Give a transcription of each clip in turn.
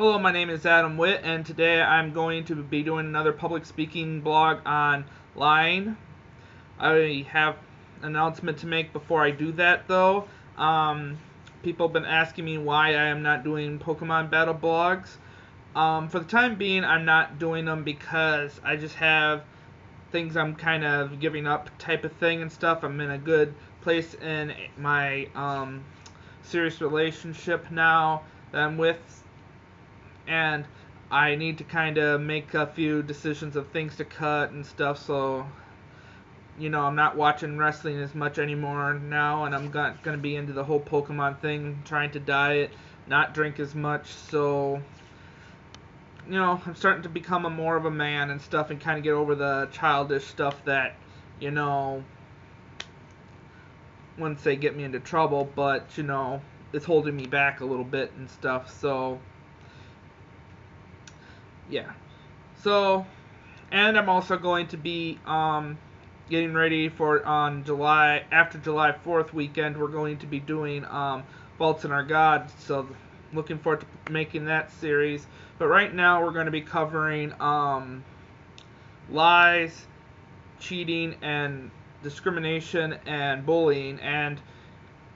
Hello, my name is Adam Witt, and today I'm going to be doing another public speaking blog on lying. I have an announcement to make before I do that, though. People have been asking me why I am not doing Pokemon battle blogs. For the time being, I'm not doing them because I just have things I'm kind of giving up type of thing and stuff. I'm in a good place in my serious relationship now that I'm with, and I need to kind of make a few decisions of things to cut and stuff. So, I'm not watching wrestling as much anymore now, and I'm going to be into the whole Pokemon thing, trying to diet, not drink as much. So, I'm starting to become more of a man and stuff, and kind of get over the childish stuff that, wouldn't say get me into trouble, but it's holding me back a little bit and stuff. So, yeah. So, and I'm also going to be getting ready for after July 4th weekend. We're going to be doing Faults in Our God. So, looking forward to making that series. But right now, we're going to be covering lies, cheating, and discrimination and bullying, and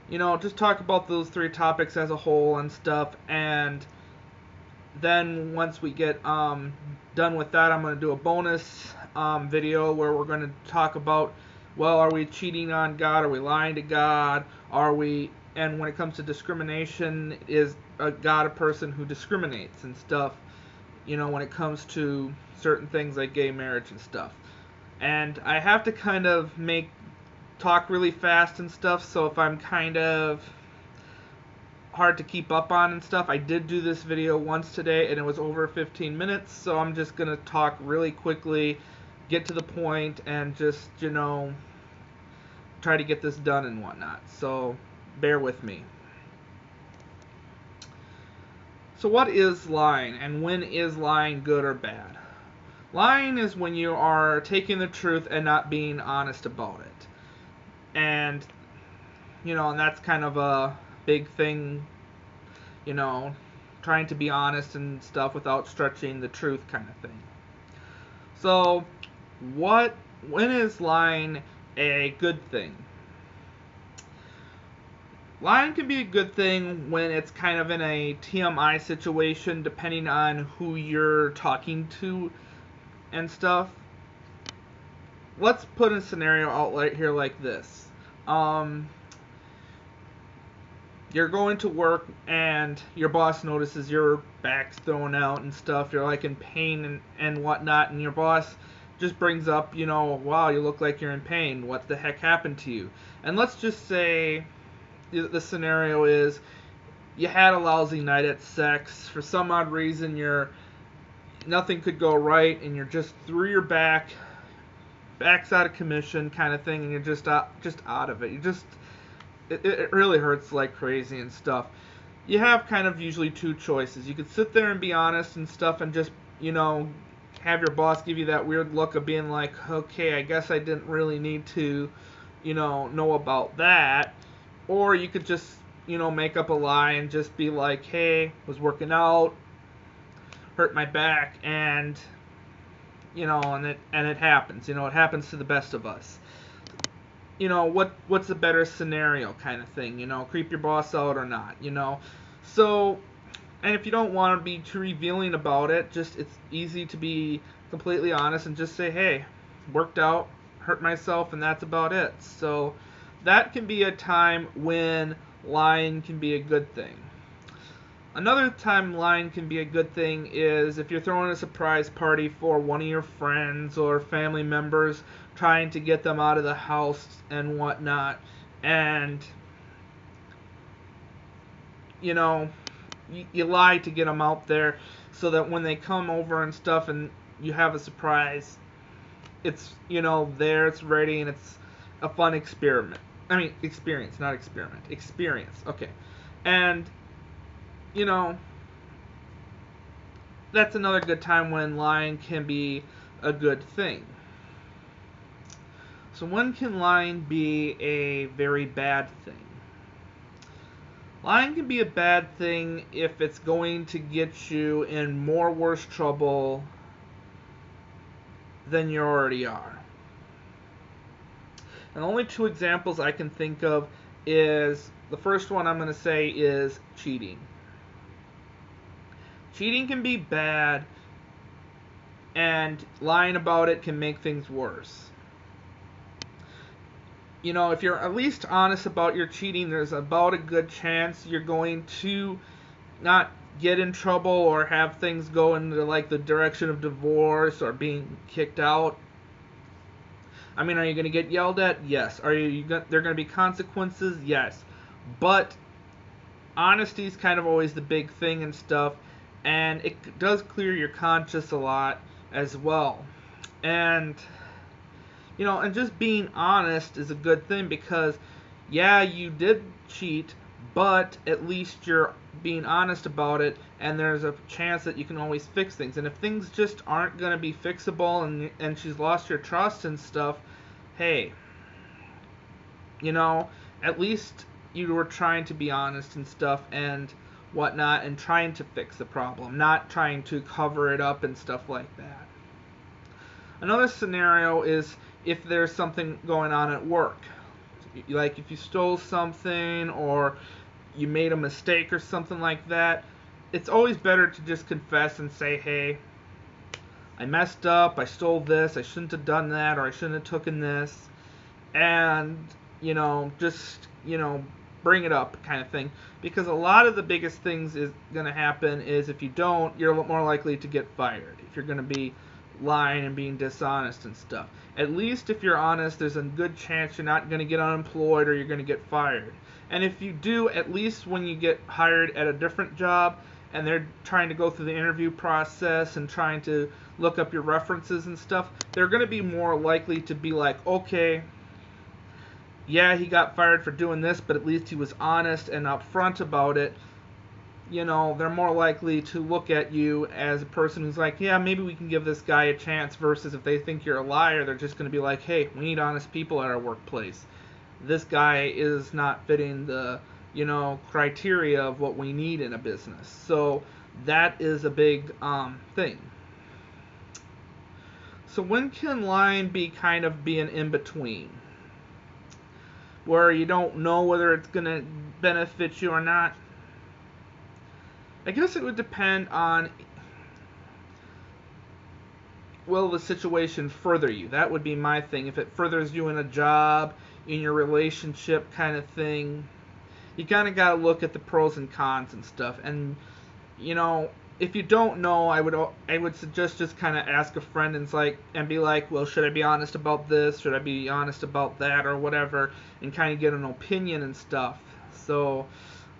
just talk about those three topics as a whole and stuff. And then once we get done with that, I'm going to do a bonus video where we're going to talk about, well, are we cheating on God? Are we lying to God? And when it comes to discrimination, is God a person who discriminates and stuff, when it comes to certain things like gay marriage and stuff. And I have to kind of talk really fast and stuff, so if I'm kind of hard to keep up on and stuff, I did do this video once today and it was over 15 minutes, so I'm just going to talk really quickly, get to the point, and just, try to get this done and whatnot. So, bear with me. So what is lying, and when is lying good or bad? Lying is when you are taking the truth and not being honest about it. And, and that's kind of a big thing, trying to be honest and stuff without stretching the truth kind of thing. So, when is lying a good thing? Lying can be a good thing when it's kind of in a TMI situation, depending on who you're talking to and stuff. Let's put a scenario out right here like this. You're going to work and your boss notices your back's thrown out and stuff. You're like in pain and whatnot, and your boss just brings up, wow, you look like you're in pain. What the heck happened to you? And let's just say the scenario is you had a lousy night at sex. For some odd reason, nothing could go right, and you're just through your back's out of commission kind of thing, and you're just out of it. It really hurts like crazy and stuff. You have kind of usually two choices. You could sit there and be honest and stuff and just, have your boss give you that weird look of being like, okay, I guess I didn't really need to, know about that. Or you could just, make up a lie and just be like, hey, was working out, hurt my back, and, and it happens. It happens to the best of us. What's a better scenario kind of thing, creep your boss out or not, So, and if you don't want to be too revealing about it, it's easy to be completely honest and just say, hey, worked out, hurt myself, and that's about it. So, that can be a time when lying can be a good thing. Another time lying can be a good thing is if you're throwing a surprise party for one of your friends or family members, trying to get them out of the house and whatnot, and you lie to get them out there so that when they come over and stuff and you have a surprise, it's there, it's ready, and it's a fun experience, not experiment, experience. Okay. And that's another good time when lying can be a good thing. So when can lying be a very bad thing? Lying can be a bad thing if it's going to get you in more worse trouble than you already are. And the only two examples I can think of is, the first one I'm going to say is cheating. Cheating can be bad, and lying about it can make things worse. If you're at least honest about your cheating, there's about a good chance you're going to not get in trouble or have things go into like the direction of divorce or being kicked out. I mean, are you going to get yelled at? Yes. There going to be consequences? Yes. But honesty is kind of always the big thing and stuff, and it does clear your conscience a lot as well. And and just being honest is a good thing, because yeah, you did cheat, but at least you're being honest about it, and there's a chance that you can always fix things. And if things just aren't going to be fixable, and she's lost your trust and stuff, hey, at least you were trying to be honest and stuff and whatnot, and trying to fix the problem, not trying to cover it up and stuff like that. Another scenario is if there's something going on at work. Like if you stole something or you made a mistake or something like that, it's always better to just confess and say, hey, I messed up, I stole this, I shouldn't have done that, or I shouldn't have taken this, and, just, bring it up kind of thing. Because a lot of the biggest things is going to happen is if you don't, you're more likely to get fired. If you're going to be lying and being dishonest and stuff. At least if you're honest, there's a good chance you're not going to get unemployed or you're going to get fired. And if you do, at least when you get hired at a different job and they're trying to go through the interview process and trying to look up your references and stuff, they're going to be more likely to be like, okay, yeah, he got fired for doing this, but at least he was honest and upfront about it. They're more likely to look at you as a person who's like, yeah, maybe we can give this guy a chance, versus if they think you're a liar, they're just going to be like, hey, we need honest people at our workplace. This guy is not fitting the, criteria of what we need in a business. So that is a big thing. So when can lying be kind of being in between, where you don't know whether it's going to benefit you or not? I guess it would depend on, will the situation further you? That would be my thing. If it furthers you in a job, in your relationship kind of thing, you kind of got to look at the pros and cons and stuff. And, if you don't know, I would suggest just kind of ask a friend and be like, well, should I be honest about this? Should I be honest about that, or whatever, and kind of get an opinion and stuff. So,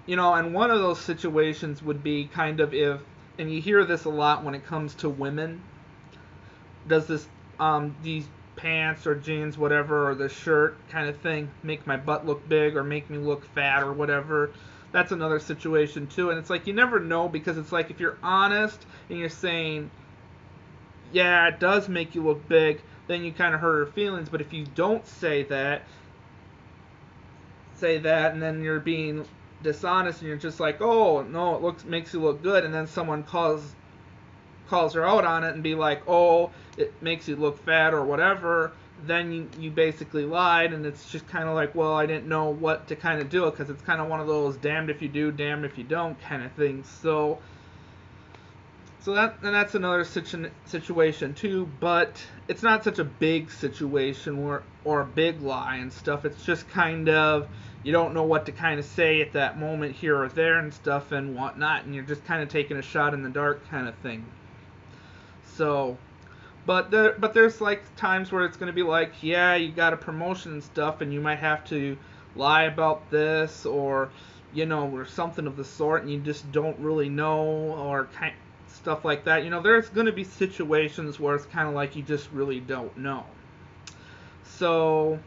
and one of those situations would be kind of if, and you hear this a lot when it comes to women, does this, these pants or jeans, whatever, or the shirt kind of thing make my butt look big or make me look fat or whatever? That's another situation too. And it's like, you never know, because it's like if you're honest and you're saying, yeah, it does make you look big, then you kind of hurt her feelings. But if you don't say that, and then you're being dishonest and you're just like, oh no, makes you look good, and then someone calls her out on it and be like, oh, it makes you look fat or whatever, then you basically lied. And it's just kind of like, well, I didn't know what to kind of do, because it's kind of one of those damned if you do, damned if you don't kind of things. So that's another situation too, but it's not such a big situation or a big lie and stuff. It's just kind of, you don't know what to kind of say at that moment here or there and stuff and whatnot, and you're just kind of taking a shot in the dark kind of thing. So, but there's like times where it's going to be like, yeah, you got a promotion and stuff, and you might have to lie about this, or or something of the sort, and you just don't really know, or stuff like that. There's going to be situations where it's kind of like you just really don't know. So,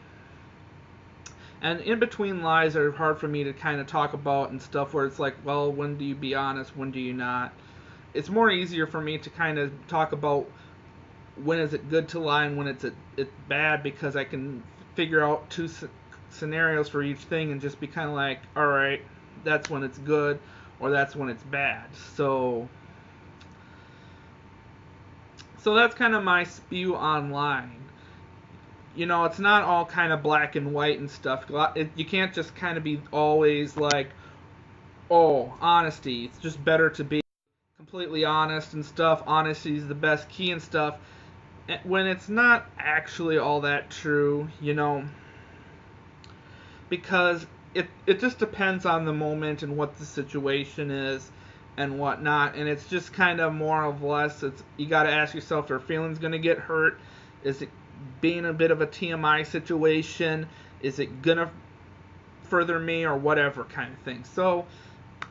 and in between lies are hard for me to kind of talk about and stuff, where it's like, well, when do you be honest, when do you not? It's more easier for me to kind of talk about when is it good to lie and when it's bad, because I can figure out two scenarios for each thing and just be kind of like, all right, that's when it's good, or that's when it's bad. So that's kind of my spew online. It's not all kind of black and white and stuff. You can't just kind of be always like, oh, honesty. It's just better to be completely honest and stuff. Honesty is the best key and stuff. When it's not actually all that true, because it just depends on the moment and what the situation is and whatnot, and it's just kind of more or less, you got to ask yourself, are feelings going to get hurt? Is it being a bit of a TMI situation? Is it going to further me or whatever kind of thing? So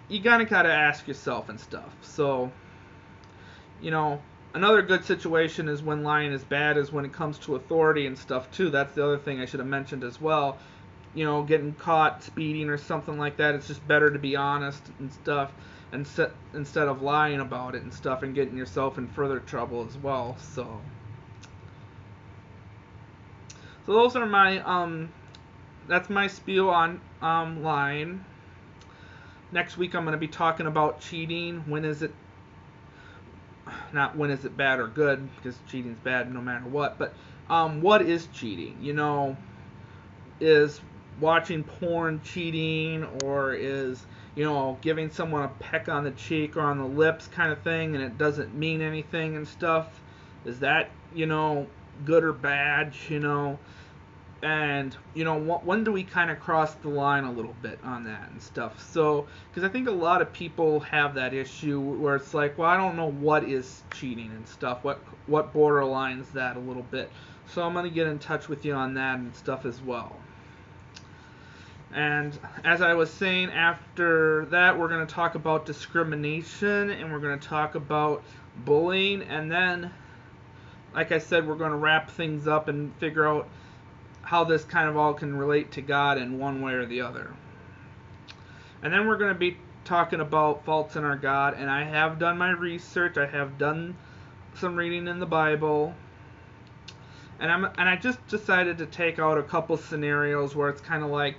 you got to ask yourself and stuff. So, another good situation is when lying is bad is when it comes to authority and stuff too. That's the other thing I should have mentioned as well. Getting caught speeding or something like that, it's just better to be honest and stuff instead of lying about it and stuff and getting yourself in further trouble as well. So those are my that's my spiel on lying. Next week I'm going to be talking about cheating. Not when is it bad or good, because cheating's bad no matter what, but what is cheating? Is watching porn cheating, or is giving someone a peck on the cheek or on the lips kind of thing and it doesn't mean anything and stuff? Is that good or bad? And when do we kind of cross the line a little bit on that and stuff? So, because I think a lot of people have that issue where it's like, well, I don't know what is cheating and stuff, what borderlines that a little bit. So I'm going to get in touch with you on that and stuff as well. And as I was saying, after that we're going to talk about discrimination, and we're going to talk about bullying, and then, like I said, we're going to wrap things up and figure out how this kind of all can relate to God in one way or the other. And then we're going to be talking about faults in our God, and I have done my research. I have done some reading in the Bible, and I just decided to take out a couple scenarios where it's kind of like,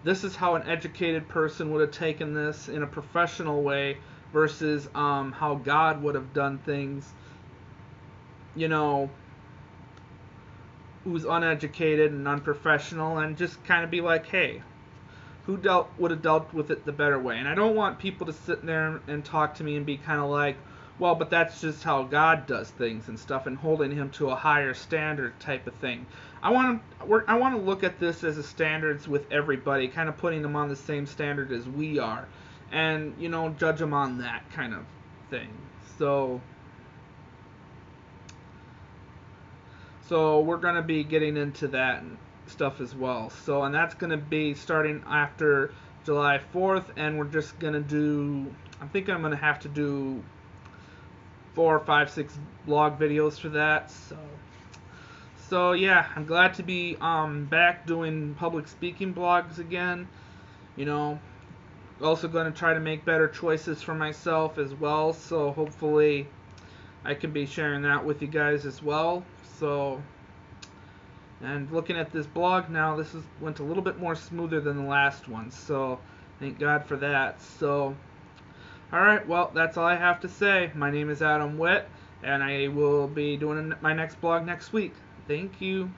this is how an educated person would have taken this in a professional way versus how God would have done things, who's uneducated and unprofessional, and just kind of be like, hey, who would have dealt with it the better way? And I don't want people to sit there and talk to me and be kind of like, well, but that's just how God does things and stuff, and holding him to a higher standard type of thing. I want to look at this as a standards with everybody, kind of putting them on the same standard as we are, and judge them on that kind of thing. So we're going to be getting into that stuff as well. So, and that's going to be starting after July 4th, and we're just going to do, I think I'm going to have to do 4, 5, 6 blog videos for that. So yeah, I'm glad to be back doing public speaking blogs again. Also going to try to make better choices for myself as well. So hopefully I can be sharing that with you guys as well. So, and looking at this blog now, went a little bit more smoother than the last one. So thank God for that. So, alright, well, that's all I have to say. My name is Adam Witt, and I will be doing my next blog next week. Thank you.